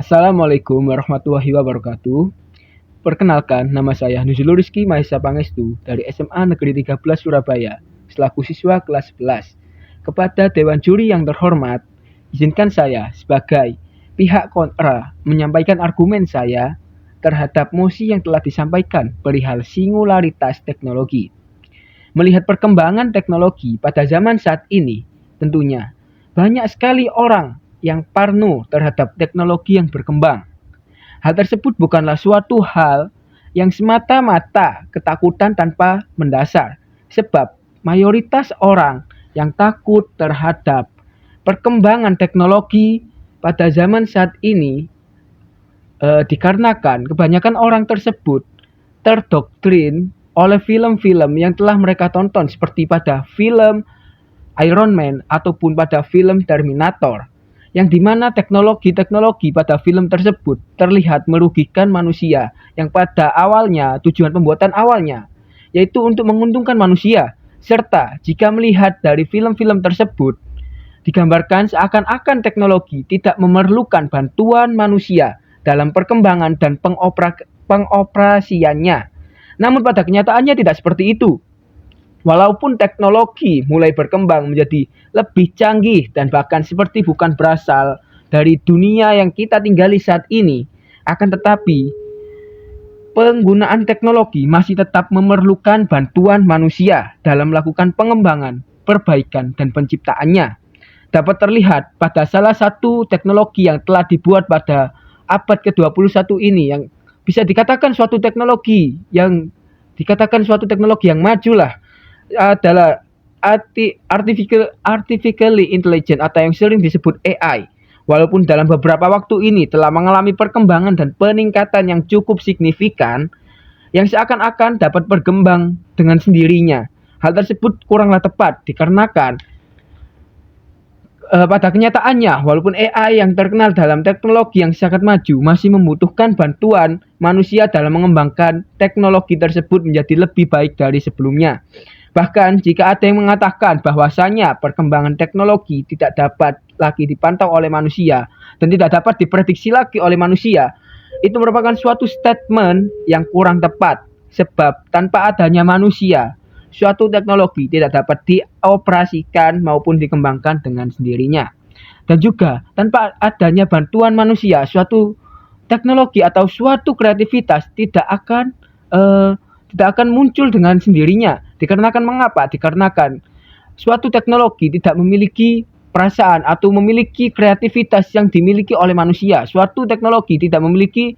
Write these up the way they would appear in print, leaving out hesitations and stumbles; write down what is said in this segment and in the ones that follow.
Assalamualaikum warahmatullahi wabarakatuh. Perkenalkan, nama saya Nuzulur Rizky Mahesa Pangestu dari SMA Negeri 13 Surabaya, selaku siswa kelas 11. Kepada Dewan Juri yang terhormat, izinkan saya sebagai pihak kontra menyampaikan argumen saya terhadap mosi yang telah disampaikan perihal singularitas teknologi. Melihat perkembangan teknologi pada zaman saat ini, tentunya banyak sekali orang yang parno terhadap teknologi yang berkembang. Hal tersebut bukanlah suatu hal yang semata-mata ketakutan tanpa mendasar, sebab mayoritas orang yang takut terhadap perkembangan teknologi pada zaman saat ini dikarenakan kebanyakan orang tersebut terdoktrin oleh film-film yang telah mereka tonton, seperti pada film Iron Man ataupun pada film Terminator, yang dimana teknologi-teknologi pada film tersebut terlihat merugikan manusia, yang pada awalnya tujuan pembuatan awalnya yaitu untuk menguntungkan manusia, serta jika melihat dari film-film tersebut digambarkan seakan-akan teknologi tidak memerlukan bantuan manusia dalam perkembangan dan pengoperasiannya. Namun pada kenyataannya tidak seperti itu. Walaupun teknologi mulai berkembang menjadi lebih canggih dan bahkan seperti bukan berasal dari dunia yang kita tinggali saat ini, akan tetapi penggunaan teknologi masih tetap memerlukan bantuan manusia dalam melakukan pengembangan, perbaikan, dan penciptaannya. Dapat terlihat pada salah satu teknologi yang telah dibuat pada abad ke-21 ini, yang bisa dikatakan suatu teknologi yang maju lah, adalah artificially intelligent atau yang sering disebut AI. Walaupun dalam beberapa waktu ini telah mengalami perkembangan dan peningkatan yang cukup signifikan, yang seakan-akan dapat berkembang dengan sendirinya. Hal tersebut kuranglah tepat dikarenakan pada kenyataannya, walaupun AI yang terkenal dalam teknologi yang sangat maju masih membutuhkan bantuan manusia dalam mengembangkan teknologi tersebut menjadi lebih baik dari sebelumnya. Bahkan jika ada yang mengatakan bahwasanya perkembangan teknologi tidak dapat lagi dipantau oleh manusia dan tidak dapat diprediksi lagi oleh manusia, itu merupakan suatu statement yang kurang tepat, sebab tanpa adanya manusia, suatu teknologi tidak dapat dioperasikan maupun dikembangkan dengan sendirinya. Dan juga tanpa adanya bantuan manusia, suatu teknologi atau suatu kreativitas tidak akan muncul dengan sendirinya. Dikarenakan mengapa? Dikarenakan suatu teknologi tidak memiliki perasaan atau memiliki kreativitas yang dimiliki oleh manusia. Suatu teknologi tidak memiliki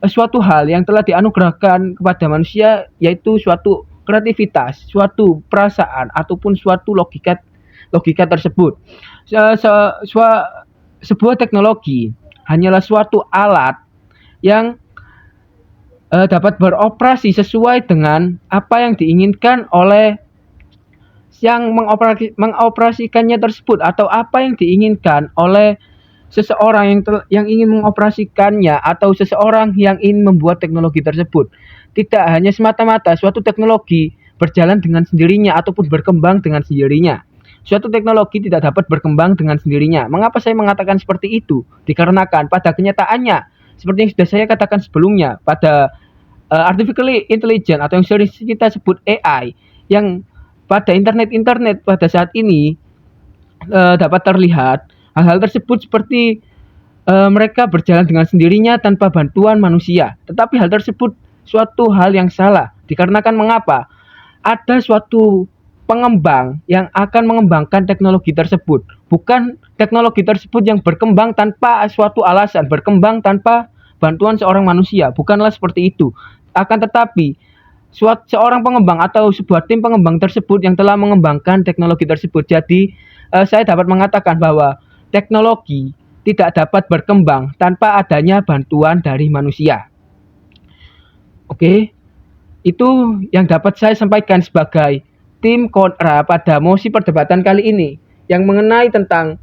suatu hal yang telah dianugerahkan kepada manusia, yaitu suatu kreativitas, suatu perasaan ataupun suatu logika tersebut. Sebuah teknologi hanyalah suatu alat yang dapat beroperasi sesuai dengan apa yang diinginkan oleh yang mengoperasikannya tersebut, atau apa yang diinginkan oleh seseorang yang ingin mengoperasikannya, atau seseorang yang ingin membuat teknologi tersebut. Tidak hanya semata-mata suatu teknologi berjalan dengan sendirinya ataupun berkembang dengan sendirinya. Suatu teknologi tidak dapat berkembang dengan sendirinya. Mengapa saya mengatakan seperti itu? Dikarenakan pada kenyataannya, seperti yang sudah saya katakan sebelumnya, pada artificially intelligent atau yang sering kita sebut AI, yang pada internet pada saat ini dapat terlihat hal-hal tersebut seperti mereka berjalan dengan sendirinya tanpa bantuan manusia. Tetapi hal tersebut suatu hal yang salah, dikarenakan mengapa? Ada suatu pengembang yang akan mengembangkan teknologi tersebut. Bukan teknologi tersebut yang berkembang tanpa suatu alasan, berkembang tanpa bantuan seorang manusia. Bukanlah seperti itu. Akan tetapi seorang pengembang atau sebuah tim pengembang tersebut yang telah mengembangkan teknologi tersebut. Jadi saya dapat mengatakan bahwa teknologi tidak dapat berkembang tanpa adanya bantuan dari manusia. Oke, itu yang dapat saya sampaikan sebagai tim kontra pada mosi perdebatan kali ini yang mengenai tentang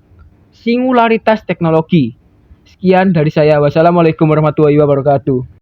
singularitas teknologi. Sekian dari saya. Wassalamualaikum warahmatullahi wabarakatuh.